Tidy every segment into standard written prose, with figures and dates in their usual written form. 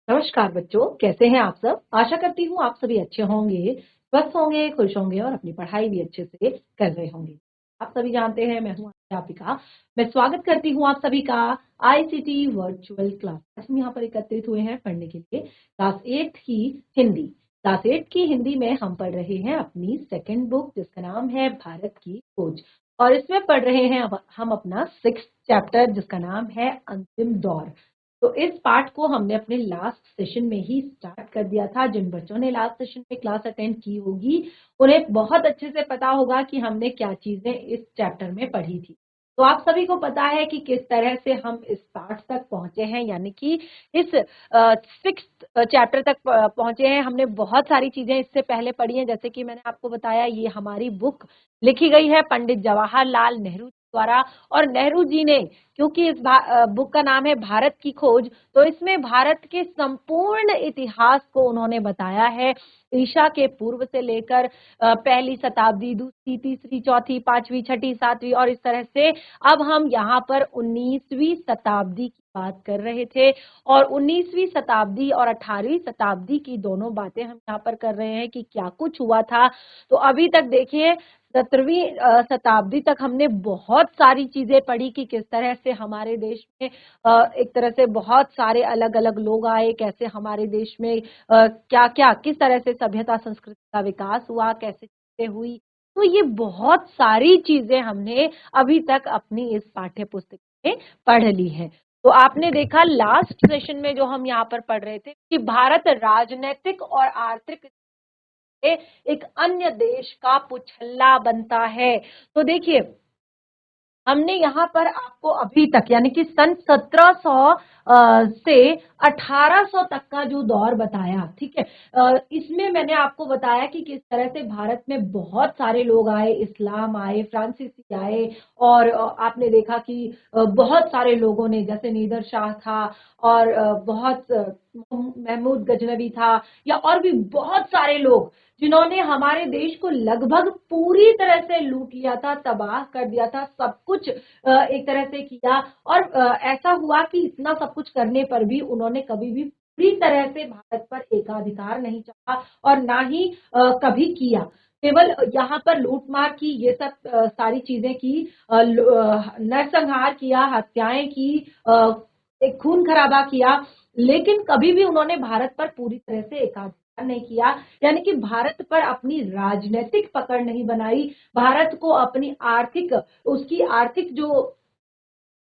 नमस्कार बच्चों, कैसे हैं आप सब? आशा करती हूँ आप सभी अच्छे होंगे, स्वस्थ होंगे, खुश होंगे और अपनी पढ़ाई भी अच्छे से कर रहे होंगे। आप सभी जानते हैं मैं हूँ अध्यापिका। मैं स्वागत करती हूँ आप सभी का आईसीटी वर्चुअल क्लास। आज हम यहाँ पर एकत्रित हुए हैं पढ़ने के लिए क्लास 8 की हिंदी। क्लास 8 की हिंदी में हम पढ़ रहे हैं अपनी सेकेंड बुक जिसका नाम है भारत की खोज। और इसमें पढ़ रहे हैं हम अपना 6th चैप्टर जिसका नाम है अंतिम दौर। तो इस पार्ट को हमने अपने लास्ट सेशन में ही स्टार्ट कर दिया था। जिन बच्चों ने लास्ट सेशन में क्लास अटेंड की होगी उन्हें बहुत अच्छे से पता होगा कि हमने क्या चीजें इस चैप्टर में पढ़ी थी। तो आप सभी को पता है कि किस तरह से हम इस पार्ट तक पहुंचे हैं, यानी कि इस 6th चैप्टर तक पहुंचे हैं। हमने बहुत सारी चीजें इससे पहले पढ़ी हैं, जैसे कि मैंने आपको बताया ये हमारी बुक लिखी गई है पंडित जवाहरलाल नेहरू द्वारा। और नेहरू जी ने, क्योंकि इस बुक का नाम है भारत की खोज, तो इसमें भारत के संपूर्ण इतिहास को उन्होंने बताया है, ईसा के पूर्व से लेकर पहली शताब्दी, दूसरी, तीसरी, चौथी, पांचवी, छठी, सातवीं और इस तरह से। अब हम यहाँ पर 19वीं शताब्दी की बात कर रहे थे और 19वीं शताब्दी और 18वीं शताब्दी की दोनों बातें हम यहाँ पर कर रहे हैं कि क्या कुछ हुआ था। तो अभी तक देखिए 17वीं शताब्दी तक हमने बहुत सारी चीजें पढ़ी कि किस तरह से हमारे देश में एक तरह से बहुत सारे अलग अलग लोग आए, कैसे हमारे देश में क्या क्या किस तरह से सभ्यता संस्कृति का विकास हुआ, कैसे चीजें हुई। तो ये बहुत सारी चीजें हमने अभी तक अपनी इस पाठ्य पुस्तक में पढ़ ली है। तो आपने देखा लास्ट सेशन में जो हम यहाँ पर पढ़ रहे थे कि भारत राजनीतिक और आर्थिक एक अन्य देश का पुछल्ला बनता है। तो देखिए हमने यहाँ पर आपको अभी तक यानी कि सन 1700 से 1800 तक का जो दौर बताया, ठीक है। इसमें मैंने आपको बताया कि किस तरह से भारत में बहुत सारे लोग आए, इस्लाम आए, फ्रांसीसी आए और आपने देखा कि बहुत सारे लोगों ने, जैसे नीदर शाह था और बहुत महमूद गजनवी था या और भी बहुत सारे लोग जिन्होंने हमारे देश को लगभग पूरी तरह से लूट लिया था, तबाह कर दिया था, सब कुछ एक तरह से किया। और ऐसा हुआ कि इतना सब कुछ करने पर भी उन्होंने कभी भी पूरी तरह से भारत पर एकाधिकार नहीं चाहा और ना ही कभी किया। केवल यहाँ पर लूटमार की, ये सब सारी चीजें की, नरसंहार किया, हत्याएं की, एक खून खराबा किया, लेकिन कभी भी उन्होंने भारत पर पूरी तरह से एकाधिकार नहीं किया। यानी कि भारत पर अपनी राजनीतिक पकड़ नहीं बनाई, भारत को अपनी आर्थिक, उसकी आर्थिक जो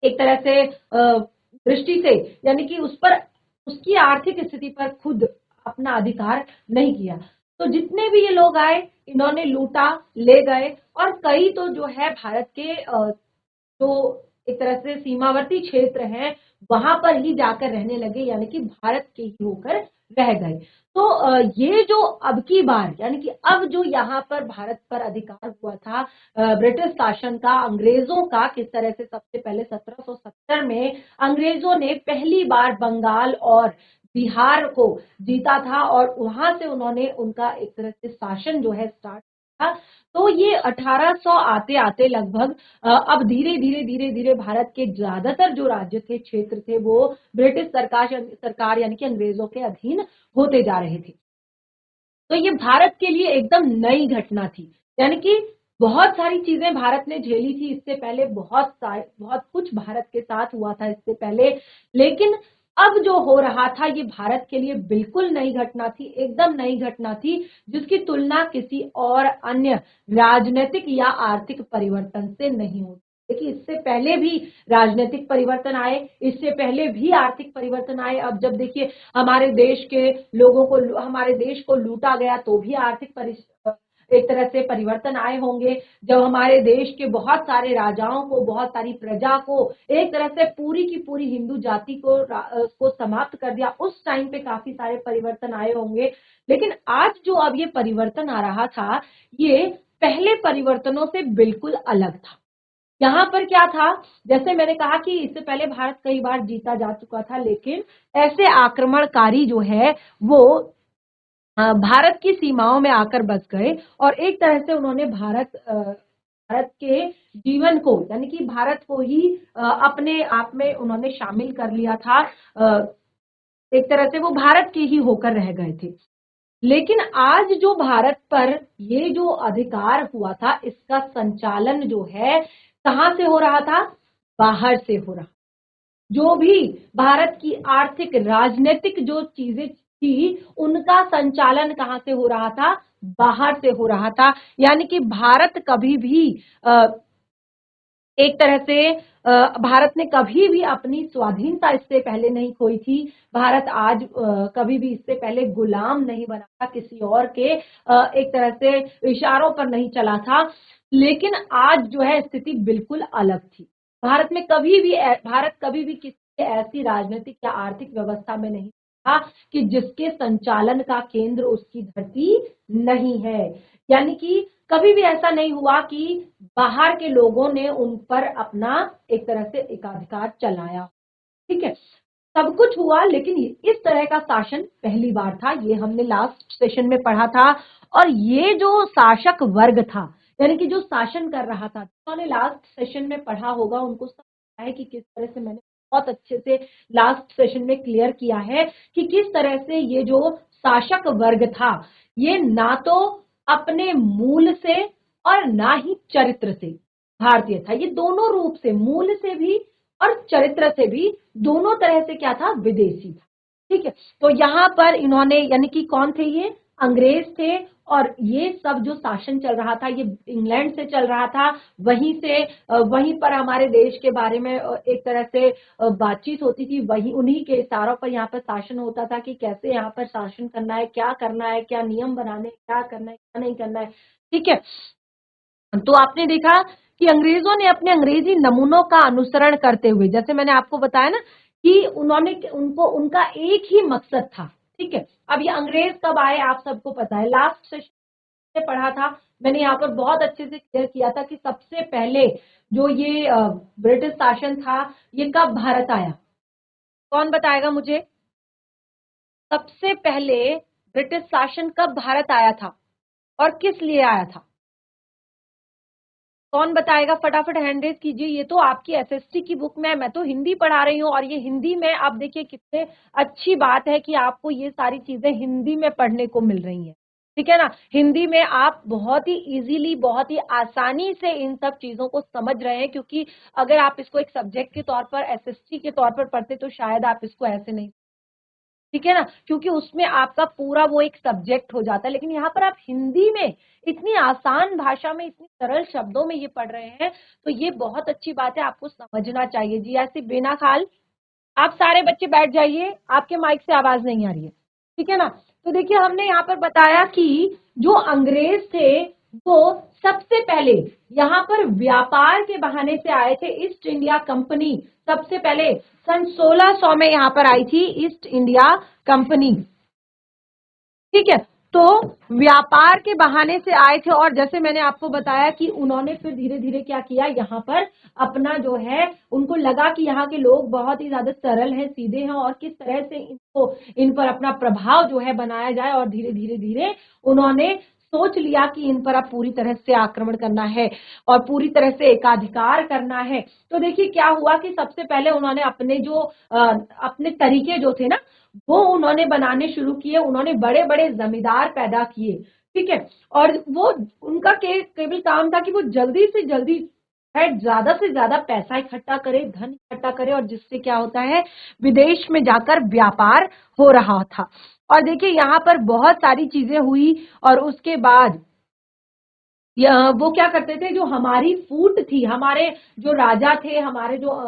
एक तरह से दृष्टि से, यानी कि उस पर, उसकी आर्थिक स्थिति पर खुद अपना अधिकार नहीं किया। तो जितने भी ये लोग आए इन्होंने लूटा, ले गए और कई तो जो है भारत के जो एक तरह से सीमावर्ती क्षेत्र हैं वहां पर ही जाकर रहने लगे, यानी कि भारत के ही होकर रह गए। तो ये जो अब की बार, यानी कि अब जो यहाँ पर भारत पर अधिकार हुआ था ब्रिटिश शासन का, अंग्रेजों का, किस तरह से सबसे पहले 1770 में अंग्रेजों ने पहली बार बंगाल और बिहार को जीता था और वहां से उन्होंने उनका एक तरह से शासन जो है स्टार्ट था। तो ये 1800 आते आते लगभग अब धीरे धीरे धीरे धीरे भारत के ज्यादातर जो राज्य थे, क्षेत्र थे, वो ब्रिटिश सरकार यानी कि अंग्रेजों के अधीन होते जा रहे थे। तो ये भारत के लिए एकदम नई घटना थी, यानी कि बहुत सारी चीजें भारत ने झेली थी इससे पहले, बहुत कुछ भारत के साथ हुआ था इससे पहले, लेकिन अब जो हो रहा था ये भारत के लिए बिल्कुल नई घटना थी, एकदम नई घटना थी, जिसकी तुलना किसी और अन्य राजनीतिक या आर्थिक परिवर्तन से नहीं होती। देखिए इससे पहले भी राजनीतिक परिवर्तन आए, इससे पहले भी आर्थिक परिवर्तन आए। अब जब देखिए हमारे देश के लोगों को, हमारे देश को लूटा गया तो भी आर्थिक एक तरह से परिवर्तन आए होंगे। जब हमारे देश के बहुत सारे राजाओं को, बहुत सारी प्रजा को, एक तरह से पूरी की पूरी हिंदू जाति को समाप्त कर दिया, उस टाइम पे काफी सारे परिवर्तन आए होंगे। लेकिन आज जो अब ये परिवर्तन आ रहा था, ये पहले परिवर्तनों से बिल्कुल अलग था। यहाँ पर क्या था, जैसे मैंने कहा कि इससे पहले भारत कई बार जीता जा चुका था, लेकिन ऐसे आक्रमणकारी जो है वो भारत की सीमाओं में आकर बस गए और एक तरह से उन्होंने भारत के जीवन को, यानी कि भारत को ही अपने आप में उन्होंने शामिल कर लिया था। एक तरह से वो भारत के ही होकर रह गए थे। लेकिन आज जो भारत पर ये जो अधिकार हुआ था, इसका संचालन जो है कहां से हो रहा था? बाहर से हो रहा। जो भी भारत की आर्थिक राजनीतिक जो चीजें थी, उनका संचालन कहां से हो रहा था? बाहर से हो रहा था। यानी कि भारत कभी भी एक तरह से भारत ने कभी भी अपनी स्वाधीनता इससे पहले नहीं खोई थी। भारत आज कभी भी इससे पहले गुलाम नहीं बना था, किसी और के एक तरह से इशारों पर नहीं चला था। लेकिन आज जो है स्थिति बिल्कुल अलग थी। भारत कभी भी किसी ऐसी राजनीतिक या आर्थिक व्यवस्था में नहीं था कि जिसके संचालन का केंद्र उसकी धरती नहीं है। यानी कि कभी भी ऐसा नहीं हुआ कि बाहर के लोगों ने उन पर अपना एक तरह से एकाधिकार चलाया। ठीक है, सब कुछ हुआ, लेकिन इस तरह का शासन पहली बार था। ये हमने लास्ट सेशन में पढ़ा था। और ये जो शासक वर्ग था, यानी कि जो शासन कर रहा था, उन्होंने लास्ट सेशन में पढ़ा होगा, उनको सब पता है कि किस तरह से मैंने बहुत अच्छे से लास्ट सेशन में क्लियर किया है कि किस तरह से ये जो शासक वर्ग था, ये ना तो अपने मूल से और ना ही चरित्र से भारतीय था। ये दोनों रूप से, मूल से भी और चरित्र से भी, दोनों तरह से क्या था? विदेशी था। ठीक है, तो यहाँ पर इन्होंने, यानी कि कौन थे ये? अंग्रेज थे। और ये सब जो शासन चल रहा था, ये इंग्लैंड से चल रहा था। वहीं पर हमारे देश के बारे में एक तरह से बातचीत होती थी। वही उन्हीं के इशारों पर यहाँ पर शासन होता था कि कैसे यहाँ पर शासन करना है, क्या करना है, क्या नियम बनाने, क्या करना है, क्या नहीं करना है। ठीक है, तो आपने देखा कि अंग्रेजों ने अपने अंग्रेजी नमूनों का अनुसरण करते हुए, जैसे मैंने आपको बताया ना कि उन्होंने उनको उनका एक ही मकसद था। ठीक है, अब ये अंग्रेज कब आए आप सबको पता है, लास्ट सेशन में पढ़ा था। मैंने यहाँ पर बहुत अच्छे से क्लियर किया था कि सबसे पहले जो ये ब्रिटिश शासन था, ये कब भारत आया? कौन बताएगा मुझे? सबसे पहले ब्रिटिश शासन कब भारत आया था और किस लिए आया था? कौन बताएगा? फटाफट हैंड रेज कीजिए। ये तो आपकी एसएसटी की बुक में है, मैं तो हिंदी पढ़ा रही हूँ। और ये हिंदी में आप देखिए कितने अच्छी बात है कि आपको ये सारी चीजें हिंदी में पढ़ने को मिल रही हैं। ठीक है ना, हिंदी में आप बहुत ही इजीली, बहुत ही आसानी से इन सब चीजों को समझ रहे हैं। क्योंकि अगर आप इसको एक सब्जेक्ट के तौर पर, एसएसटी के तौर पर पढ़ते तो शायद आप इसको ऐसे नहीं, ठीक है ना, क्योंकि उसमें आपका पूरा वो एक सब्जेक्ट हो जाता है। लेकिन यहाँ पर आप हिंदी में इतनी आसान भाषा में, इतनी सरल शब्दों में ये पढ़ रहे हैं, तो ये बहुत अच्छी बात है, आपको समझना चाहिए। जी ऐसी बेना खाल, आप सारे बच्चे बैठ जाइए, आपके माइक से आवाज नहीं आ रही है। ठीक है ना, तो देखिए हमने यहाँ पर बताया कि जो अंग्रेज थे वो सबसे पहले यहाँ पर व्यापार के बहाने से आए थे। ईस्ट इंडिया कंपनी सबसे पहले सन 1600 में यहाँ पर आई थी, ईस्ट इंडिया कंपनी। ठीक है, तो व्यापार के बहाने से आए थे। और जैसे मैंने आपको बताया कि उन्होंने फिर धीरे धीरे क्या किया, यहाँ पर अपना जो है, उनको लगा कि यहाँ के लोग बहुत ही ज्यादा सरल हैं, सीधे हैं, और किस तरह से इन पर अपना प्रभाव जो है बनाया जाए। और धीरे धीरे धीरे उन्होंने सोच लिया कि इन पर अब पूरी तरह से आक्रमण करना है और पूरी तरह से एकाधिकार करना है। तो देखिए क्या हुआ कि सबसे पहले उन्होंने अपने तरीके जो थे ना, वो उन्होंने बनाने शुरू किए। उन्होंने बड़े बड़े जमींदार पैदा किए। ठीक है, और वो उनका केवल काम था कि वो जल्दी से जल्दी है, ज्यादा से ज्यादा पैसा इकट्ठा करे, धन इकट्ठा करे, और जिससे क्या होता है, विदेश में जाकर व्यापार हो रहा था। और देखिए यहाँ पर बहुत सारी चीजें हुई। और उसके बाद वो क्या करते थे, जो हमारी फूट थी, हमारे जो राजा थे, हमारे जो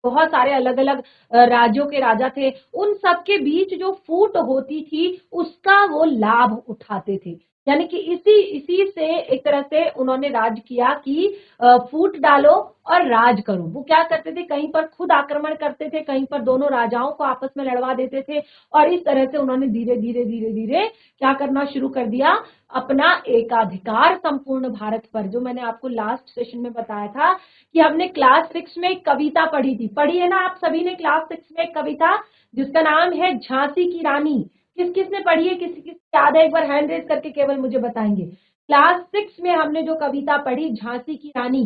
बहुत सारे अलग अलग राज्यों के राजा थे, उन सब के बीच जो फूट होती थी उसका वो लाभ उठाते थे। यानी कि इसी इसी से एक तरह से उन्होंने राज किया कि फूट डालो और राज करो। वो क्या करते थे, कहीं पर खुद आक्रमण करते थे, कहीं पर दोनों राजाओं को आपस में लड़वा देते थे। और इस तरह से उन्होंने धीरे धीरे धीरे धीरे क्या करना शुरू कर दिया, अपना एकाधिकार संपूर्ण भारत पर। जो मैंने आपको लास्ट सेशन में बताया था कि हमने क्लास 6 में एक कविता पढ़ी थी, पढ़ी है ना आप सभी ने क्लास 6 में एक कविता जिसका नाम है झांसी की रानी। किस किस ने पढ़ी है, किसी किस याद है? एक बार हैंड रेज करके केवल मुझे बताएंगे। क्लास 6 में हमने जो कविता पढ़ी झांसी की रानी,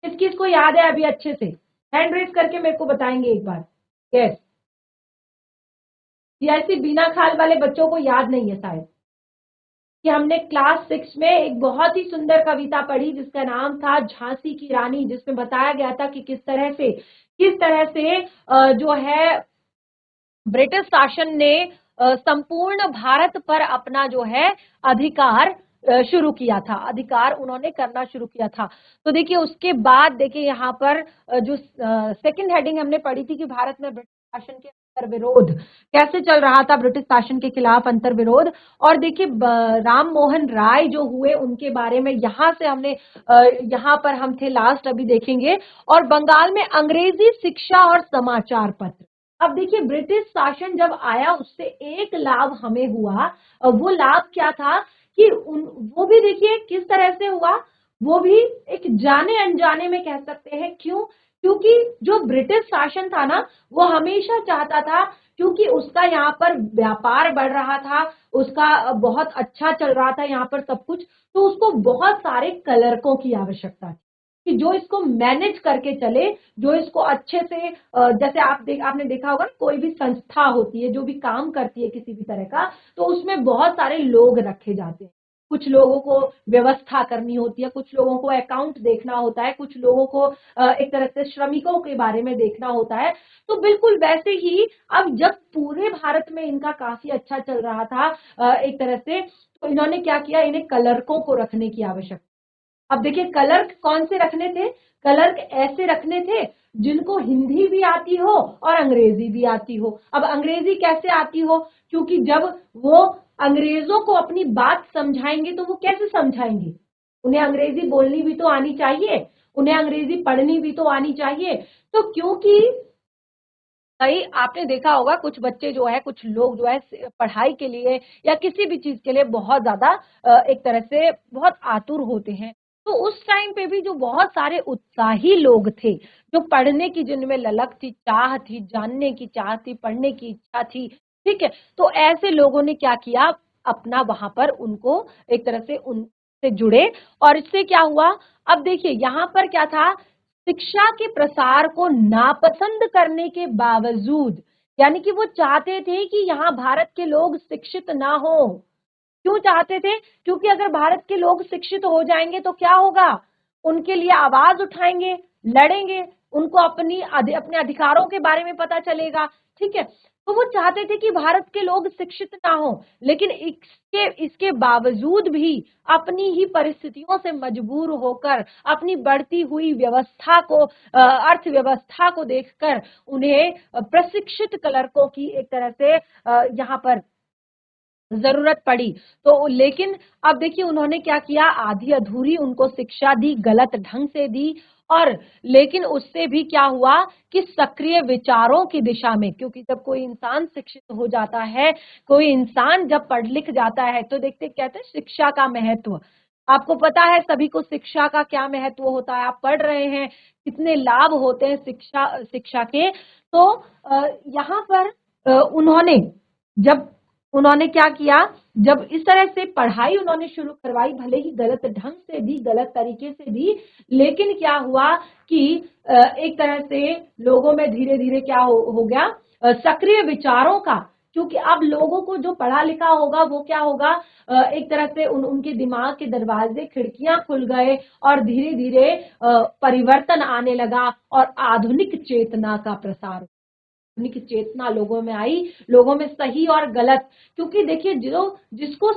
किस किस को याद है अभी अच्छे से? हैंड रेज करके मेरे को बताएंगे एक बार। यस, ये ऐसी बिना खाल वाले बच्चों को याद नहीं है शायद कि हमने क्लास 6 में एक बहुत ही सुंदर कविता पढ़ी जिसका नाम था झांसी की रानी, जिसमें बताया गया था कि किस तरह से जो है ब्रिटिश शासन ने संपूर्ण भारत पर अपना जो है अधिकार शुरू किया था, अधिकार उन्होंने करना शुरू किया था। तो देखिए उसके बाद देखिए यहाँ पर जो सेकंड हेडिंग हमने पढ़ी थी कि भारत में ब्रिटिश शासन के अंतर विरोध कैसे चल रहा था, ब्रिटिश शासन के खिलाफ अंतर विरोध। और देखिए राम मोहन राय जो हुए उनके बारे में यहाँ से हमने यहाँ पर हम थे लास्ट, अभी देखेंगे। और बंगाल में अंग्रेजी शिक्षा और समाचार पत्र। अब देखिए ब्रिटिश शासन जब आया उससे एक लाभ हमें हुआ, वो लाभ क्या था कि वो भी देखिए किस तरह से हुआ, वो भी एक जाने अनजाने में कह सकते हैं। क्यों? क्योंकि जो ब्रिटिश शासन था ना वो हमेशा चाहता था, क्योंकि उसका यहाँ पर व्यापार बढ़ रहा था, उसका बहुत अच्छा चल रहा था यहाँ पर सब कुछ, तो उसको बहुत सारे कलरकों की आवश्यकता थी कि जो इसको मैनेज करके चले, जो इसको अच्छे से जैसे आपने देखा होगा कोई भी संस्था होती है जो भी काम करती है किसी भी तरह का, तो उसमें बहुत सारे लोग रखे जाते हैं। कुछ लोगों को व्यवस्था करनी होती है, कुछ लोगों को अकाउंट देखना होता है, कुछ लोगों को एक तरह से श्रमिकों के बारे में देखना होता है। तो बिल्कुल वैसे ही अब जब पूरे भारत में इनका काफी अच्छा चल रहा था एक तरह से, तो इन्होंने क्या किया, इन्हें कलरकों को रखने की आवश्यकता। अब देखिए क्लर्क कौन से रखने थे, क्लर्क ऐसे रखने थे जिनको हिंदी भी आती हो और अंग्रेजी भी आती हो। अब अंग्रेजी कैसे आती हो, क्योंकि जब वो अंग्रेजों को अपनी बात समझाएंगे तो वो कैसे समझाएंगे, उन्हें अंग्रेजी बोलनी भी तो आनी चाहिए, उन्हें अंग्रेजी पढ़नी भी तो आनी चाहिए। तो क्योंकि कई आपने देखा होगा कुछ बच्चे जो है, कुछ लोग जो है पढ़ाई के लिए या किसी भी चीज के लिए बहुत ज्यादा एक तरह से बहुत आतुर होते हैं। तो उस टाइम पे भी जो बहुत सारे उत्साही लोग थे, जो पढ़ने की जिनमें ललक थी, चाह थी, जानने की चाह थी, पढ़ने की इच्छा थी, ठीक है, तो ऐसे लोगों ने क्या किया, अपना वहां पर उनको एक तरह से उनसे जुड़े। और इससे क्या हुआ, अब देखिए यहाँ पर क्या था, शिक्षा के प्रसार को नापसंद करने के बावजूद, यानी कि वो चाहते थे कि यहाँ भारत के लोग शिक्षित ना हो। क्यों चाहते थे? क्योंकि अगर भारत के लोग शिक्षित हो जाएंगे तो क्या होगा, उनके लिए आवाज उठाएंगे, लड़ेंगे, उनको अपने अधिकारों के बारे में पता चलेगा, ठीक है। तो वो चाहते थे कि भारत के लोग शिक्षित ना हो, लेकिन इसके बावजूद भी अपनी ही परिस्थितियों से मजबूर होकर, अपनी बढ़ती हुई व्यवस्था को, अर्थव्यवस्था को देखकर उन्हें प्रशिक्षित क्लर्कों की एक तरह से यहाँ पर जरूरत पड़ी। तो लेकिन अब देखिए उन्होंने क्या किया, आधी अधूरी उनको शिक्षा दी, गलत ढंग से दी। और लेकिन उससे भी क्या हुआ कि सक्रिय विचारों की दिशा में, क्योंकि जब कोई इंसान शिक्षित हो जाता है, कोई इंसान जब पढ़ लिख जाता है, तो देखते कहते हैं शिक्षा का महत्व। आपको पता है सभी को शिक्षा का क्या महत्व होता है, आप पढ़ रहे हैं कितने लाभ होते हैं शिक्षा शिक्षा के। तो यहाँ पर उन्होंने जब उन्होंने क्या किया, जब इस तरह से पढ़ाई उन्होंने शुरू करवाई, भले ही गलत ढंग से दी, गलत तरीके से दी, लेकिन क्या हुआ कि एक तरह से लोगों में धीरे धीरे क्या हो गया, सक्रिय विचारों का, क्योंकि अब लोगों को जो पढ़ा लिखा होगा वो क्या होगा, एक तरह से उनके दिमाग के दरवाजे खिड़कियां खुल गए और धीरे धीरे परिवर्तन आने लगा और आधुनिक चेतना का प्रसार, की चेतना लोगों में आई, लोगों में सही और गलत। क्योंकि देखिए जिसको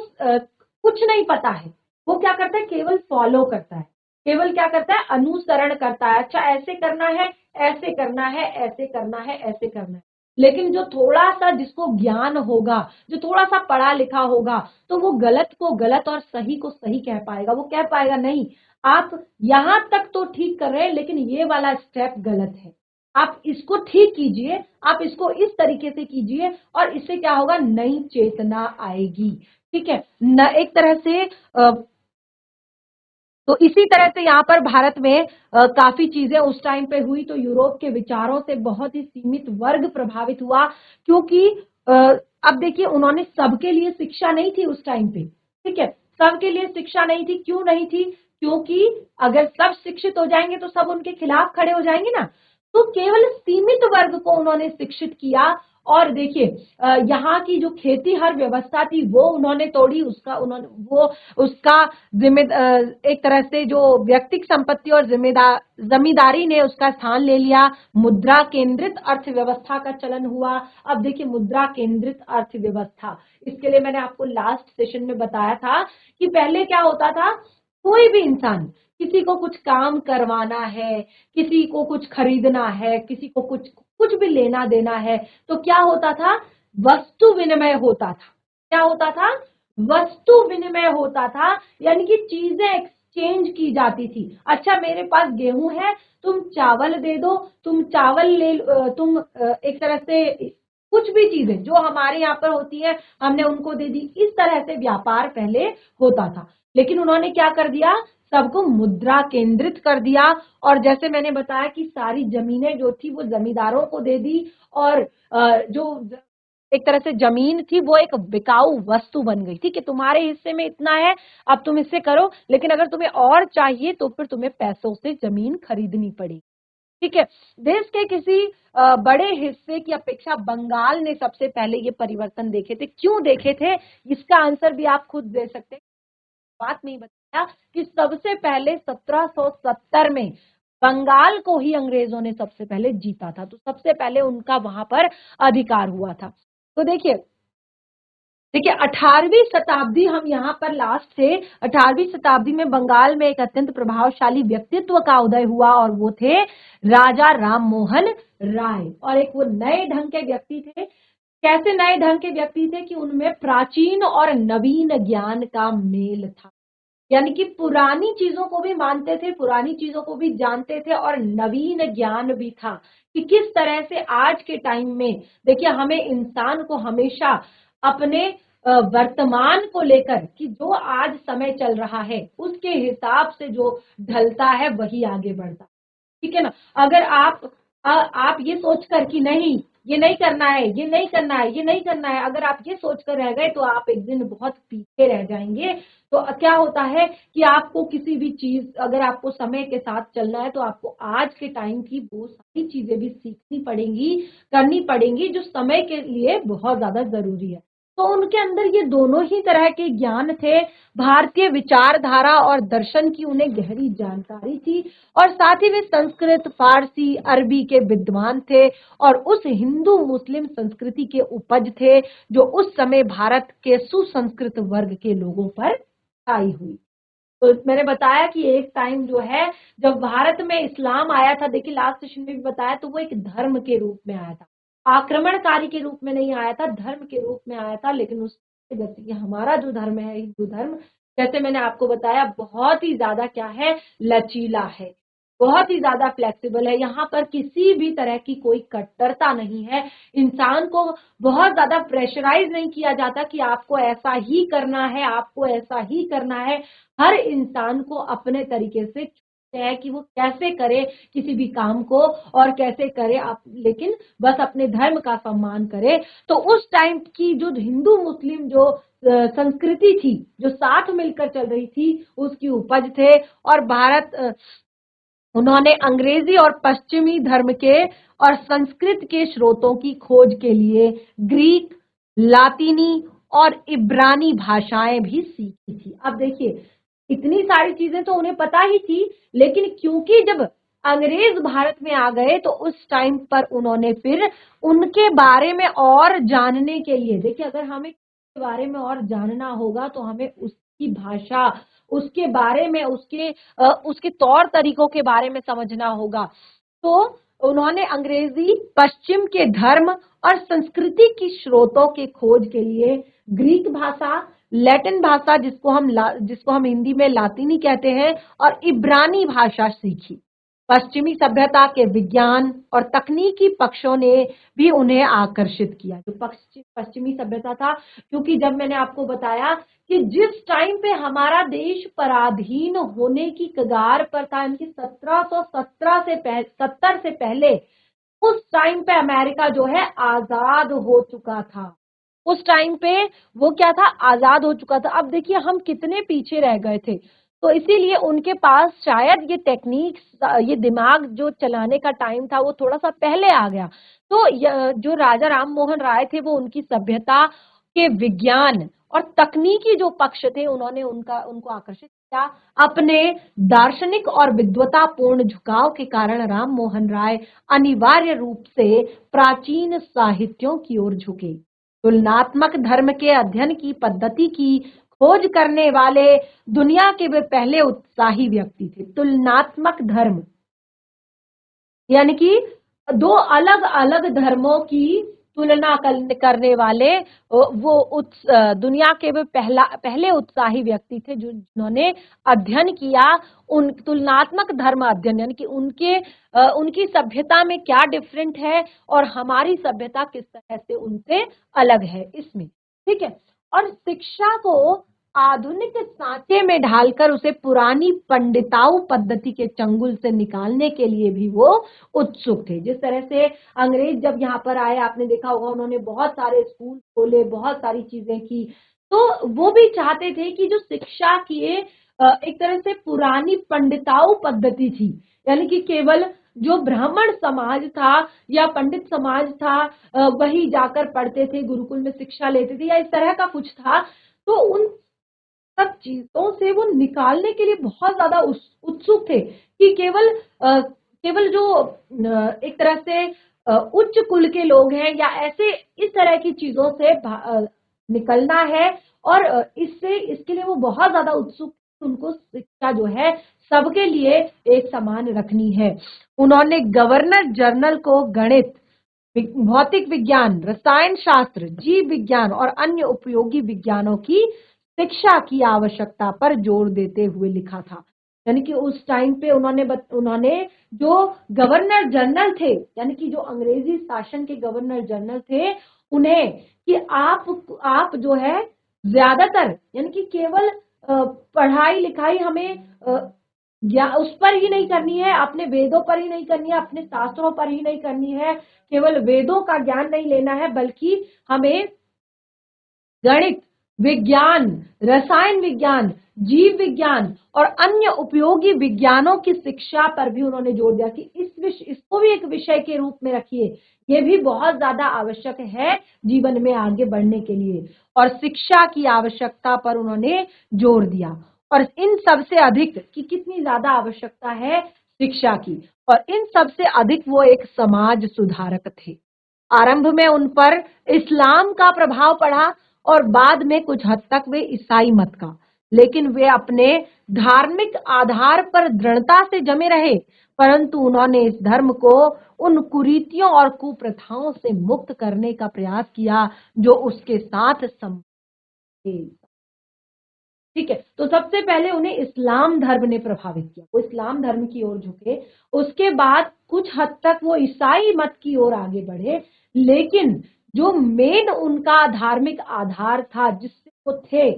कुछ नहीं पता है वो क्या करता है, केवल फॉलो करता है, केवल क्या करता है, अनुसरण करता है। अच्छा ऐसे करना है, ऐसे करना है, ऐसे करना है, ऐसे करना है। लेकिन जो थोड़ा सा जिसको ज्ञान होगा, जो थोड़ा सा पढ़ा लिखा होगा, तो वो गलत को गलत और सही को सही कह पाएगा। वो कह पाएगा नहीं, आप यहां तक तो ठीक कर रहे हैं लेकिन ये वाला स्टेप गलत है, आप इसको ठीक कीजिए, आप इसको इस तरीके से कीजिए, और इससे क्या होगा, नई चेतना आएगी, ठीक है न, एक तरह से तो इसी तरह से यहाँ पर भारत में काफी चीजें उस टाइम पे हुई। तो यूरोप के विचारों से बहुत ही सीमित वर्ग प्रभावित हुआ, क्योंकि अ, अब देखिए उन्होंने सबके लिए शिक्षा नहीं थी उस टाइम पे, ठीक है, सबके लिए शिक्षा नहीं थी। क्यों नहीं थी? क्योंकि अगर सब शिक्षित हो जाएंगे तो सब उनके खिलाफ खड़े हो जाएंगे ना। तो केवल सीमित वर्ग को उन्होंने शिक्षित किया और देखिए यहाँ की जो खेती हर व्यवस्था थी वो उन्होंने तोड़ी, उसका एक तरह से जो व्यक्तिगत संपत्ति और जमींदारी ने उसका स्थान ले लिया। मुद्रा केंद्रित अर्थव्यवस्था का चलन हुआ। अब देखिए मुद्रा केंद्रित अर्थव्यवस्था, इसके लिए मैंने आपको लास्ट सेशन में बताया था कि पहले क्या होता था, कोई भी इंसान किसी को कुछ काम करवाना है, किसी को कुछ खरीदना है, किसी को कुछ कुछ भी लेना देना है, तो क्या होता था, वस्तु विनिमय होता था। क्या होता था, वस्तु विनिमय होता था, यानी कि चीजें एक्सचेंज की जाती थी। अच्छा मेरे पास गेहूं है, तुम चावल दे दो, तुम चावल ले, तुम एक तरह से कुछ भी चीजें जो हमारे यहाँ पर होती है हमने उनको दे दी। इस तरह से व्यापार पहले होता था, लेकिन उन्होंने क्या कर दिया, सबको मुद्रा केंद्रित कर दिया। और जैसे मैंने बताया कि सारी जमीनें जो थी वो जमींदारों को दे दी, और जो एक तरह से जमीन थी वो एक बिकाऊ वस्तु बन गई थी कि तुम्हारे हिस्से में इतना है, अब तुम इससे करो, लेकिन अगर तुम्हें और चाहिए तो फिर तुम्हें पैसों से जमीन खरीदनी पड़ेगी। ठीक है। देश के किसी बड़े हिस्से की अपेक्षा बंगाल ने सबसे पहले ये परिवर्तन देखे थे। क्यों देखे थे, इसका आंसर भी आप खुद दे सकते हैं। बात नहीं बताया कि सबसे पहले 1770 में बंगाल को ही अंग्रेजों ने सबसे पहले जीता था, तो सबसे पहले उनका वहां पर अधिकार हुआ था। तो देखिए 18वीं शताब्दी, हम यहाँ पर लास्ट से 18वीं शताब्दी में बंगाल में एक अत्यंत प्रभावशाली व्यक्तित्व का उदय हुआ, और वो थे राजा राम मोहन राय। और एक वो नए ढंग के व्यक्ति थे। कैसे नए ढंग के व्यक्ति थे कि उनमें प्राचीन और नवीन ज्ञान का मेल था, यानी कि पुरानी चीजों को भी मानते थे, पुरानी चीजों को भी जानते थे, और नवीन ज्ञान भी था कि किस तरह से आज के टाइम में, देखिए हमें इंसान को हमेशा अपने वर्तमान को लेकर कि जो आज समय चल रहा है उसके हिसाब से जो ढलता है वही आगे बढ़ता है। ठीक है ना। अगर आप ये सोचकर कि नहीं ये नहीं करना है, ये नहीं करना है, ये नहीं करना है, अगर आप ये सोचकर रह गए तो आप एक दिन बहुत पीछे रह जाएंगे। तो क्या होता है कि आपको किसी भी चीज, अगर आपको समय के साथ चलना है तो आपको आज के टाइम की वो सारी चीजें भी सीखनी पड़ेंगी, करनी पड़ेंगी, जो समय के लिए बहुत ज्यादा जरूरी है। तो उनके अंदर ये दोनों ही तरह के ज्ञान थे। भारतीय विचारधारा और दर्शन की उन्हें गहरी जानकारी थी, और साथ ही वे संस्कृत, फारसी, अरबी के विद्वान थे, और उस हिंदू मुस्लिम संस्कृति के उपज थे जो उस समय भारत के सुसंस्कृत वर्ग के लोगों पर आई हुई। तो मैंने बताया कि एक टाइम जो है जब भारत में इस्लाम आया था, देखिए लास्ट सेशन में भी बताया, तो वो एक धर्म के रूप में आया था, आक्रमणकारी के रूप में नहीं आया था, धर्म के रूप में आया था। लेकिन उस जैसे कि हमारा जो धर्म है, हिंदू धर्म, जैसे मैंने आपको बताया बहुत ही ज्यादा क्या है, लचीला है, बहुत ही ज्यादा फ्लेक्सिबल है। यहाँ पर किसी भी तरह की कोई कट्टरता नहीं है। इंसान को बहुत ज्यादा प्रेशराइज नहीं किया जाता कि आपको ऐसा ही करना है, आपको ऐसा ही करना है। हर इंसान को अपने तरीके से है कि वो कैसे करे किसी भी काम को, और कैसे करे आप, लेकिन बस अपने धर्म का सम्मान करे। तो उस टाइम की जो हिंदू मुस्लिम जो संस्कृति थी, जो साथ मिलकर चल रही थी, उसकी उपज थे। और उन्होंने अंग्रेजी और पश्चिमी धर्म के और संस्कृत के स्रोतों की खोज के लिए ग्रीक, लातीनी और इब्रानी भाषाएं भी सीखी थी। अब देखिए इतनी सारी चीजें तो उन्हें पता ही थी, लेकिन क्योंकि जब अंग्रेज भारत में आ गए तो उस टाइम पर उन्होंने फिर उनके बारे में और जानने के लिए, देखिए अगर हमें के बारे में और जानना होगा तो हमें उसकी भाषा, उसके बारे में, उसके तौर तरीकों के बारे में समझना होगा। तो उन्होंने अंग्रेजी, पश्चिम के धर्म और संस्कृति की स्रोतों के खोज के लिए ग्रीक भाषा, लैटिन भाषा जिसको हम हिंदी में लातीनी कहते हैं, और इब्रानी भाषा सीखी। पश्चिमी सभ्यता के विज्ञान और तकनीकी पक्षों ने भी उन्हें आकर्षित किया। जो पश्चिमी सभ्यता था, क्योंकि जब मैंने आपको बताया कि जिस टाइम पे हमारा देश पराधीन होने की कगार पर था, यानी 1770 से पहले, उस टाइम पे अमेरिका जो है आजाद हो चुका था। उस टाइम पे वो क्या था, आजाद हो चुका था। अब देखिए हम कितने पीछे रह गए थे। तो इसीलिए उनके पास शायद ये टेक्निक्स, ये दिमाग जो चलाने का टाइम था वो थोड़ा सा पहले आ गया। तो जो राजा राम मोहन राय थे वो उनकी सभ्यता के विज्ञान और तकनीकी जो पक्ष थे उन्होंने उनको आकर्षित किया। अपने दार्शनिक और विद्वतापूर्ण झुकाव के कारण राम मोहन राय अनिवार्य रूप से प्राचीन साहित्यों की ओर झुके। तुलनात्मक धर्म के अध्ययन की पद्धति की खोज करने वाले दुनिया के वे पहले उत्साही व्यक्ति थे। तुलनात्मक धर्म यानी कि दो अलग अलग धर्मों की तुलना करने वाले वो दुनिया के वे पहले उत्साही व्यक्ति थे जिन्होंने अध्ययन किया उन तुलनात्मक धर्म अध्ययन, यानी कि उनकी सभ्यता में क्या डिफरेंट है और हमारी सभ्यता किस तरह से उनसे अलग है इसमें, ठीक है। और शिक्षा को आधुनिक सांचे में ढालकर उसे पुरानी पंडिताऊ पद्धति के चंगुल से निकालने के लिए भी वो उत्सुक थे। जिस तरह से अंग्रेज जब यहाँ पर आए, आपने देखा होगा उन्होंने बहुत सारे स्कूल खोले, बहुत सारी चीजें की, तो वो भी चाहते थे कि जो शिक्षा की एक तरह से पुरानी पंडिताऊ पद्धति थी, यानी कि केवल जो ब्राह्मण समाज था या पंडित समाज था वही जाकर पढ़ते थे, गुरुकुल में शिक्षा लेते थे या इस तरह का कुछ था, तो उन सब चीजों से वो निकालने के लिए बहुत ज्यादा उत्सुक थे कि केवल जो एक तरह से उच्च कुल के लोग हैं या ऐसे इस तरह की चीजों से निकलना है और इसके लिए वो बहुत ज्यादा उत्सुक, उनको शिक्षा जो है सबके लिए एक समान रखनी है। उन्होंने गवर्नर जनरल को गणित, भौतिक विज्ञान, रसायन शास्त्र, जीव विज्ञान और अन्य उपयोगी विज्ञानों की शिक्षा की आवश्यकता पर जोर देते हुए लिखा था। यानी कि उस टाइम पे उन्होंने जो गवर्नर जनरल थे, यानी कि जो अंग्रेजी शासन के गवर्नर जनरल थे, उन्हें कि आप जो है ज्यादातर यानी कि केवल पढ़ाई लिखाई हमें या उस पर ही नहीं करनी है, अपने वेदों पर ही नहीं करनी है, अपने शास्त्रों पर ही नहीं करनी है, केवल वेदों का ज्ञान नहीं लेना है, बल्कि हमें गणित, विज्ञान, रसायन विज्ञान, जीव विज्ञान और अन्य उपयोगी विज्ञानों की शिक्षा पर भी उन्होंने जोर दिया कि इसको भी एक विषय के रूप में रखिए, ये भी बहुत ज्यादा आवश्यक है जीवन में आगे बढ़ने के लिए। और शिक्षा की आवश्यकता पर उन्होंने जोर दिया। और इन सबसे अधिक कि कितनी ज्यादा आवश्यकता है शिक्षा की, और इन सबसे अधिक वो एक समाज सुधारक थे। आरंभ में उन पर इस्लाम का प्रभाव पड़ा और बाद में कुछ हद तक वे ईसाई मत का, लेकिन वे अपने धार्मिक आधार पर दृढ़ता से जमे रहे, परंतु उन्होंने इस धर्म को उन कुरीतियों और कुप्रथाओं से मुक्त करने का प्रयास किया जो उसके साथ ठीक है। तो सबसे पहले उन्हें इस्लाम धर्म ने प्रभावित किया, वो इस्लाम धर्म की ओर झुके। उसके बाद कुछ हद तक वो ईसाई मत की ओर आगे बढ़े, लेकिन जो मेन उनका धार्मिक आधार था जिससे वो थे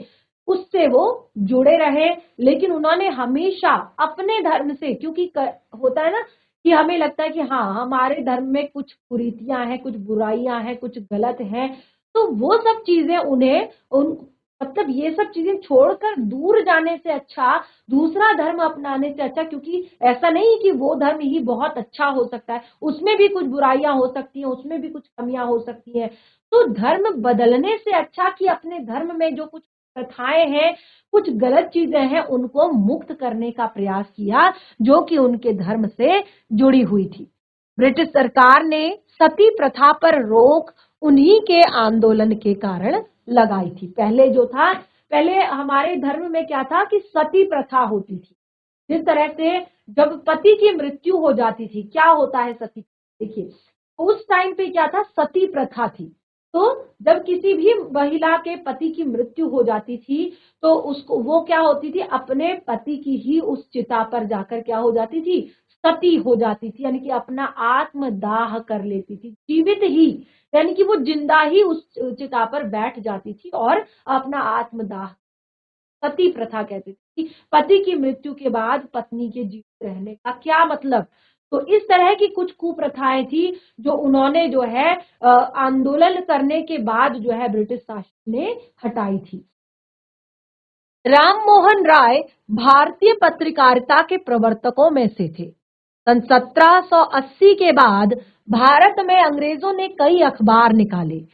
उससे वो जुड़े रहे। लेकिन उन्होंने हमेशा अपने धर्म से, क्योंकि होता है ना कि हमें लगता है कि हाँ हमारे धर्म में कुछ कुरीतियां हैं, कुछ बुराइयां हैं, कुछ गलत हैं, तो वो सब चीजें उन्हें मतलब ये सब चीजें छोड़कर दूर जाने से अच्छा, दूसरा धर्म अपनाने से अच्छा, क्योंकि ऐसा नहीं कि वो धर्म ही बहुत अच्छा हो सकता है, उसमें भी कुछ बुराइयां हो सकती हैं, उसमें भी कुछ कमियां हो सकती हैं। तो धर्म बदलने से अच्छा कि अपने धर्म में जो कुछ प्रथाएं हैं, कुछ गलत चीजें हैं, उनको मुक्त करने का प्रयास किया जो कि उनके धर्म से जुड़ी हुई थी। ब्रिटिश सरकार ने सती प्रथा पर रोक उन्हीं के आंदोलन के कारण लगाई थी। पहले जो था, पहले हमारे धर्म में क्या था कि सती प्रथा होती थी। जिस तरह से जब पति की मृत्यु हो जाती थी, क्या होता है सती, देखिए उस टाइम पे क्या था, सती प्रथा थी। तो जब किसी भी महिला के पति की मृत्यु हो जाती थी तो उसको वो क्या होती थी, अपने पति की ही उस चिता पर जाकर क्या हो जाती थी, सती हो जाती थी, यानी कि अपना आत्मदाह कर लेती थी, जीवित ही, यानी कि वो जिंदा ही उस चिता पर बैठ जाती थी और अपना आत्मदाह, सती प्रथा कहते थे कि पति की मृत्यु के बाद पत्नी के जीवित रहने का क्या मतलब। तो इस तरह की कुछ कुप्रथाएं थी जो उन्होंने जो है आंदोलन करने के बाद जो है ब्रिटिश शासन ने हटाई थी। राम मोहन राय भारतीय पत्रकारिता के प्रवर्तकों में से थे। सन 1780 के बाद भारत में अंग्रेजों ने कई अखबार निकाले।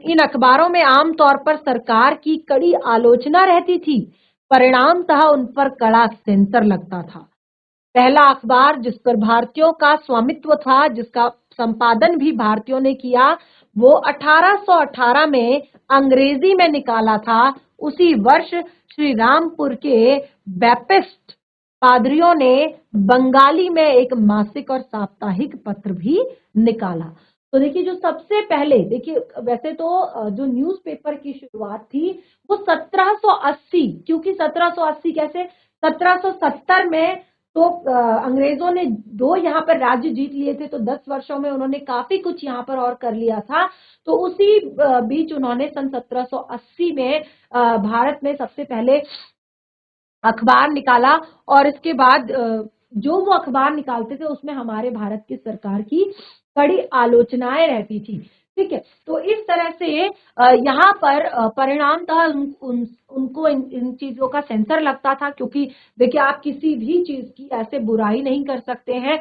इन अखबारों में आमतौर पर सरकार की कड़ी आलोचना रहती थी, परिणामतः उन पर कड़ा सेंसर लगता था। पहला अखबार जिस पर भारतीयों का स्वामित्व था, जिसका संपादन भी भारतीयों ने किया, वो 1818 में अंग्रेजी में निकाला था। उसी वर्ष श्री रामपुर के बैपिस्ट पादरियों ने बंगाली में एक मासिक और साप्ताहिक पत्र भी निकाला। तो देखिए, जो सबसे पहले, देखिए वैसे तो जो न्यूज़पेपर की शुरुआत थी वो 1780, क्योंकि 1780 कैसे, 1770 में तो अंग्रेजों ने 2 यहाँ पर राज्य जीत लिए थे, तो 10 वर्षों में उन्होंने काफी कुछ यहाँ पर और कर लिया था। तो उसी बीच उन्होंने सन 1780 में भारत में सबसे पहले अखबार निकाला, और इसके बाद जो वो अखबार निकालते थे उसमें हमारे भारत की सरकार की कड़ी आलोचनाएं रहती थी। ठीक है, तो इस तरह से यहाँ पर परिणामतः उनको इन चीजों का सेंसर लगता था, क्योंकि देखिए आप किसी भी चीज की ऐसे बुराई नहीं कर सकते हैं।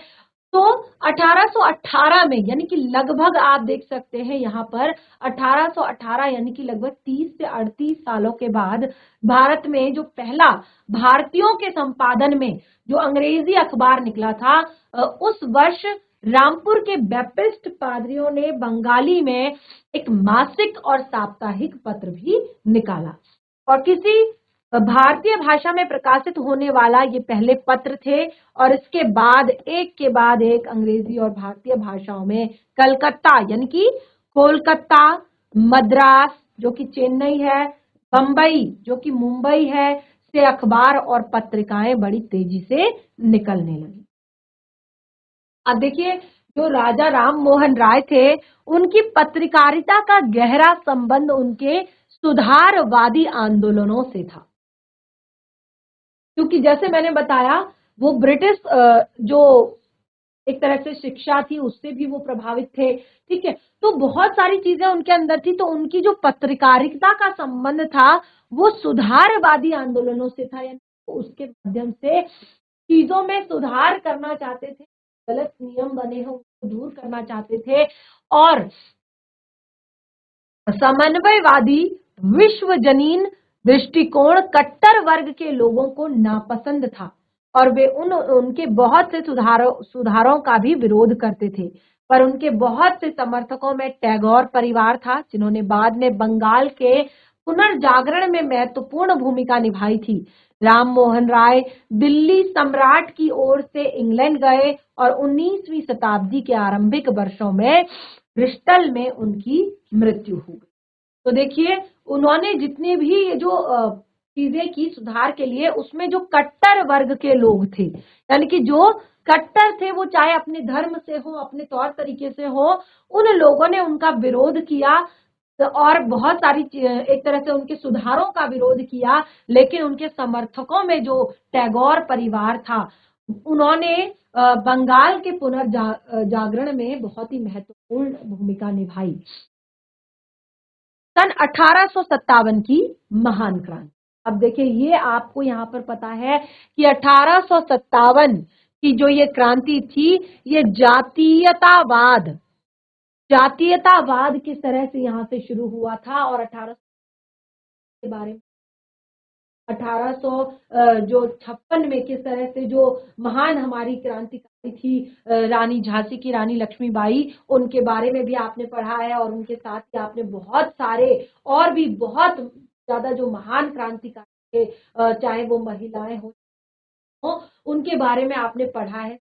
तो 1818 में, यानी कि लगभग आप देख सकते हैं यहाँ पर 1818 यानी कि लगभग 30 से 38 सालों के बाद भारत में जो पहला भारतीयों के संपादन में जो अंग्रेजी अखबार निकला था, उस वर्ष रामपुर के बैपिस्ट पादरियों ने बंगाली में एक मासिक और साप्ताहिक पत्र भी निकाला, और किसी भारतीय भाषा में प्रकाशित होने वाला ये पहले पत्र थे। और इसके बाद एक के बाद एक अंग्रेजी और भारतीय भाषाओं में कलकत्ता यानी कि कोलकाता, मद्रास जो कि चेन्नई है, बंबई जो कि मुंबई है, से अखबार और पत्रिकाएं बड़ी तेजी से निकलने लगी। अब देखिए, जो राजा राम मोहन राय थे, उनकी पत्रकारिता का गहरा संबंध उनके सुधारवादी आंदोलनों से था, क्योंकि जैसे मैंने बताया वो ब्रिटिश जो एक तरह से शिक्षा थी उससे भी वो प्रभावित थे। ठीक है, तो बहुत सारी चीजें उनके अंदर थी, तो उनकी जो पत्रकारिता का संबंध था वो सुधारवादी आंदोलनों से था, यानी उसके माध्यम से चीजों में सुधार करना चाहते थे, गलत नियम बने हो उसको दूर करना चाहते थे, और समन्वयवादी विश्वजनीन दृष्टिकोण कट्टर वर्ग के लोगों को नापसंद था, और वे उनके बहुत से सुधारों का भी विरोध करते थे। पर उनके बहुत से समर्थकों में टैगोर परिवार था, जिन्होंने बाद में बंगाल के पुनर्जागरण में महत्वपूर्ण भूमिका निभाई थी। राम मोहन राय दिल्ली सम्राट की ओर से इंग्लैंड गए, और 19वीं शताब्दी के आरंभिक वर्षों में ब्रिस्टल में उनकी मृत्यु हो गई। तो देखिए, उन्होंने जितने भी ये जो चीजें की सुधार के लिए, उसमें जो कट्टर वर्ग के लोग थे, यानी कि जो कट्टर थे, वो चाहे अपने धर्म से हो, अपने तौर तरीके से हो, उन लोगों ने उनका विरोध किया, और बहुत सारी एक तरह से उनके सुधारों का विरोध किया। लेकिन उनके समर्थकों में जो टैगोर परिवार था, उन्होंने बंगाल के पुनर्जागरण में बहुत ही महत्वपूर्ण भूमिका निभाई। सन 1857 की महान क्रांति। अब देखिए, ये आपको यहाँ पर पता है कि 1857 की जो ये क्रांति थी, ये जातीयतावाद किस तरह से यहाँ से शुरू हुआ था, और 1800 के बारे में 1856 में किस तरह से जो महान हमारी क्रांतिकारी थी रानी झांसी की रानी लक्ष्मीबाई, उनके बारे में भी आपने पढ़ा है, और उनके साथ ही आपने बहुत सारे और भी बहुत ज्यादा जो महान क्रांतिकारी थे, चाहे वो महिलाएं हो, उनके बारे में आपने पढ़ा है।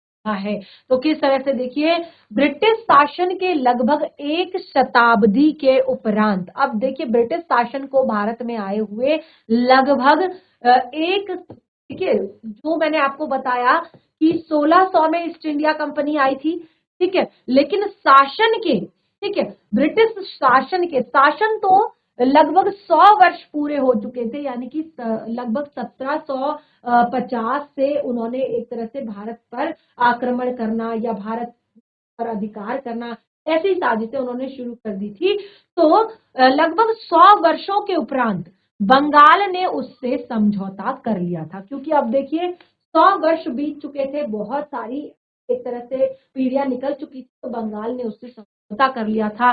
तो किस तरह से देखिए, ब्रिटिश शासन के लगभग एक शताब्दी के उपरांत, अब देखिए ब्रिटिश शासन को भारत में आए हुए लगभग एक, देखिए जो मैंने आपको बताया कि 1600 में ईस्ट इंडिया कंपनी आई थी, ठीक है, लेकिन शासन के, ठीक है, ब्रिटिश शासन तो लगभग 100 वर्ष पूरे हो चुके थे, यानी कि लगभग 1750 से उन्होंने एक तरह से भारत पर आक्रमण करना या भारत पर अधिकार करना, ऐसी साजिशें उन्होंने शुरू कर दी थी। तो लगभग 100 वर्षों के उपरांत बंगाल ने उससे समझौता कर लिया था, क्योंकि अब देखिए 100 वर्ष बीत चुके थे, बहुत सारी एक तरह से पीढ़ियां निकल चुकी थी, तो बंगाल ने उससे समझौता कर लिया था।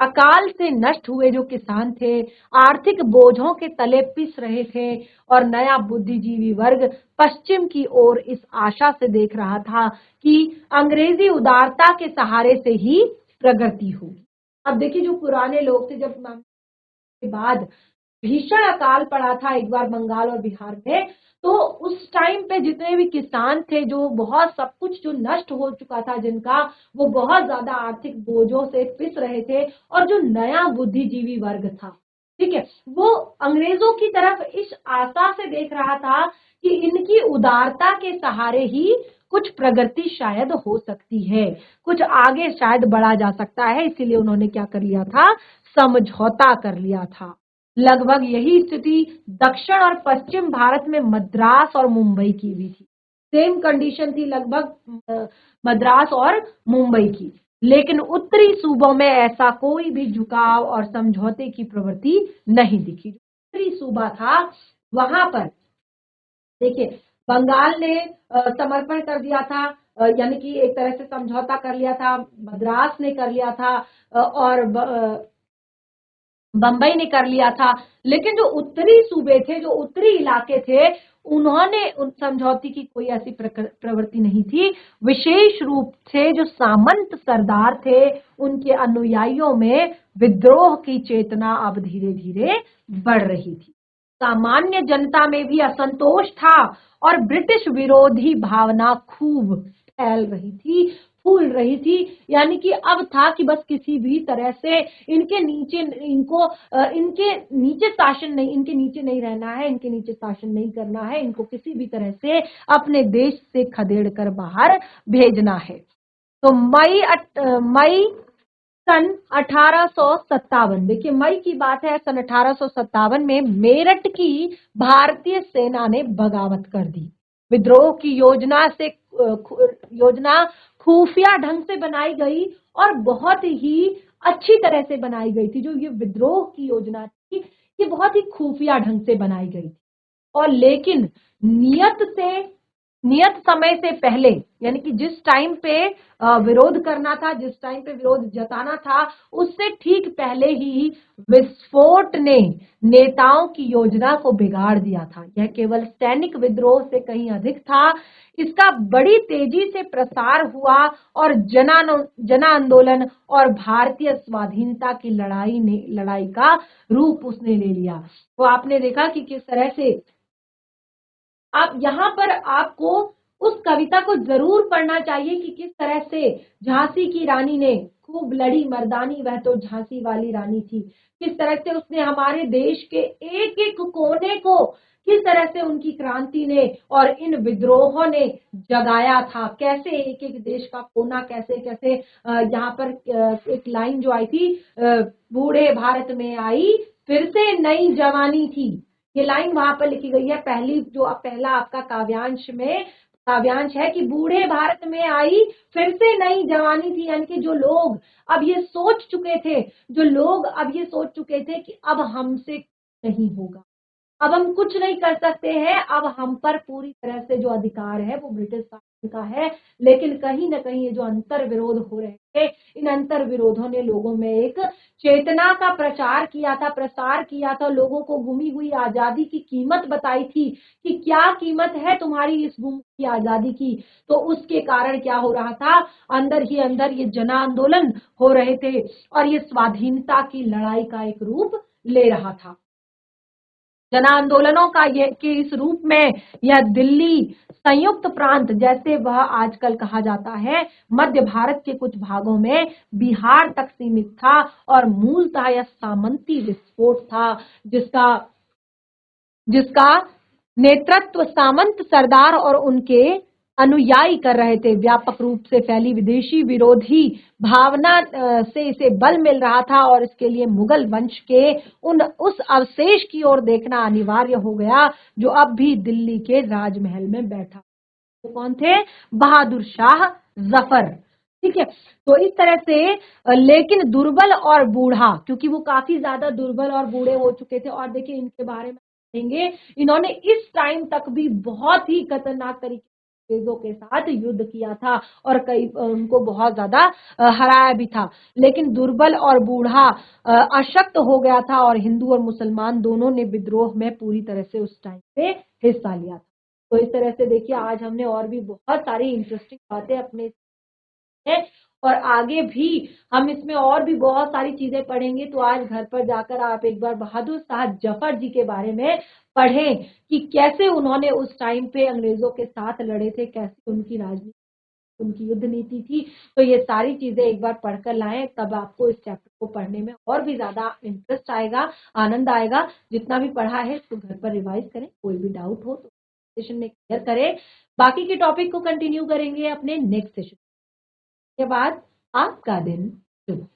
अकाल से नष्ट हुए जो किसान थे, आर्थिक बोझों के तले पिस रहे थे, और नया बुद्धिजीवी वर्ग पश्चिम की ओर इस आशा से देख रहा था कि अंग्रेजी उदारता के सहारे से ही प्रगति होगी। अब देखिए जो पुराने लोग थे, जब के बाद भीषण अकाल पड़ा था एक बार बंगाल और बिहार में, तो उस टाइम पे जितने भी किसान थे, जो बहुत सब कुछ जो नष्ट हो चुका था जिनका, वो बहुत ज्यादा आर्थिक बोझों से पिस रहे थे, और जो नया बुद्धिजीवी वर्ग था, ठीक है, वो अंग्रेजों की तरफ इस आशा से देख रहा था कि इनकी उदारता के सहारे ही कुछ प्रगति शायद हो सकती है, कुछ आगे शायद बढ़ा जा सकता है। इसीलिए उन्होंने क्या कर लिया था, समझौता कर लिया था। लगभग यही स्थिति दक्षिण और पश्चिम भारत में मद्रास और मुंबई की भी थी। सेम कंडीशन थी लगभग मद्रास और मुंबई की। लेकिन उत्तरी सूबों में ऐसा कोई भी झुकाव और समझौते की प्रवृत्ति नहीं दिखी। उत्तरी सूबा था, वहां पर देखिए बंगाल ने समर्पण कर दिया था, यानी कि एक तरह से समझौता कर लिया था, मद्रास ने कर लिया था, और बंबई ने कर लिया था। लेकिन जो उत्तरी सूबे थे, जो उत्तरी इलाके थे, उन्होंने उन समझौते की कोई ऐसी प्रवृत्ति नहीं थी। विशेष रूप से जो सामंत सरदार थे, उनके अनुयायियों में विद्रोह की चेतना अब धीरे धीरे बढ़ रही थी। सामान्य जनता में भी असंतोष था, और ब्रिटिश विरोधी भावना खूब फैल रही थी, फूल रही थी। यानी कि अब था कि बस किसी भी तरह से इनके नीचे, इनके नीचे शासन नहीं, इनके नीचे नहीं रहना है, इनके नीचे शासन नहीं करना है, इनको किसी भी तरह से अपने देश से खदेड़ कर बाहर भेजना है। तो मई सन 1857, देखिए मई की बात है, सन 1857 में मेरठ की भारतीय सेना ने बगावत कर दी। विद्रोह की योजना खुफिया ढंग से बनाई गई, और बहुत ही अच्छी तरह से बनाई गई थी। जो ये विद्रोह की योजना थी, ये बहुत ही खुफिया ढंग से बनाई गई थी। और लेकिन नियत समय से पहले, यानी कि जिस टाइम पे विरोध करना था, जिस टाइम पे विरोध जताना था, उससे ठीक पहले ही विस्फोट ने नेताओं की योजना को बिगाड़ दिया था। यह केवल सैनिक विद्रोह से कहीं अधिक था। इसका बड़ी तेजी से प्रसार हुआ, और जन आंदोलन और भारतीय स्वाधीनता की लड़ाई का रूप उसने ले लिया। तो आपने देखा कि किस तरह से, आप यहाँ पर आपको उस कविता को जरूर पढ़ना चाहिए कि किस तरह से झांसी की रानी ने खूब लड़ी मर्दानी, वह तो झांसी वाली रानी थी। किस तरह से उसने हमारे देश के एक एक कोने को, किस तरह से उनकी क्रांति ने और इन विद्रोहों ने जगाया था। कैसे एक एक देश का कोना, कैसे कैसे यहाँ पर एक लाइन जो आई थी, बूढ़े भारत में आई फिर से नई जवानी थी। ये लाइन वहां पर लिखी गई है। पहला आपका काव्यांश है कि बूढ़े भारत में आई फिर से नई जवानी थी। यानी कि जो लोग अब ये सोच चुके थे, कि अब हमसे नहीं होगा, अब हम कुछ नहीं कर सकते हैं, अब हम पर पूरी तरह से जो अधिकार है वो ब्रिटिश शासन का है। लेकिन कहीं ना कहीं ये जो अंतर विरोध हो रहे थे, इन अंतर विरोधों ने लोगों में एक चेतना का प्रसार किया था, लोगों को गुमी हुई आजादी की कीमत बताई थी कि क्या कीमत है तुम्हारी इस गुम की आजादी की। तो उसके कारण क्या हो रहा था, अंदर ही अंदर ये जन आंदोलन हो रहे थे, और ये स्वाधीनता की लड़ाई का एक रूप ले रहा था। जन आंदोलनों के इस रूप में यह दिल्ली, संयुक्त प्रांत जैसे वह आजकल कहा जाता है, मध्य भारत के कुछ भागों में, बिहार तक सीमित था, और मूलतः यह सामंती विस्फोट था, जिसका जिसका नेतृत्व सामंत सरदार और उनके अनुयायी कर रहे थे। व्यापक रूप से फैली विदेशी विरोधी भावना से इसे बल मिल रहा था, और इसके लिए मुगल वंश के उस अवशेष की ओर देखना अनिवार्य हो गया, जो अब भी दिल्ली के राजमहल में बैठा। वो कौन थे? बहादुर शाह जफर। ठीक है। तो इस तरह से लेकिन दुर्बल और बूढ़ा, क्योंकि वो काफी ज्यादा दुर्बल और बूढ़े हो चुके थे। और देखिए इनके बारे में कहेंगे, इन्होंने इस टाइम तक भी बहुत ही खतरनाक तरीके से अंग्रेजों के साथ युद्ध किया था और कई उनको बहुत ज्यादा हराया भी था। लेकिन दुर्बल और बूढ़ा अशक्त हो गया था और हिंदू और मुसलमान दोनों ने विद्रोह में पूरी तरह से उस टाइम पे हिस्सा लिया था। तो इस तरह से देखिए आज हमने और भी बहुत सारी इंटरेस्टिंग बातें अपने है और आगे भी हम इसमें और भी बहुत सारी चीजें पढ़ेंगे। तो आज घर पर जाकर आप एक बार बहादुर शाह जफर जी के बारे में पढ़ें कि कैसे उन्होंने उस टाइम पे अंग्रेजों के साथ लड़े थे, कैसे उनकी राजनीति, उनकी युद्ध नीति थी। तो ये सारी चीजें एक बार पढ़कर लाएं, तब आपको इस चैप्टर को पढ़ने में और भी ज्यादा इंटरेस्ट आएगा, आनंद आएगा। जितना भी पढ़ा है उसको घर पर रिवाइज करें, कोई भी डाउट हो तो सेशन में क्लियर करें। बाकी के टॉपिक को कंटिन्यू करेंगे अपने नेक्स्ट सेशन के बाद। आपका दिन शुभ हो।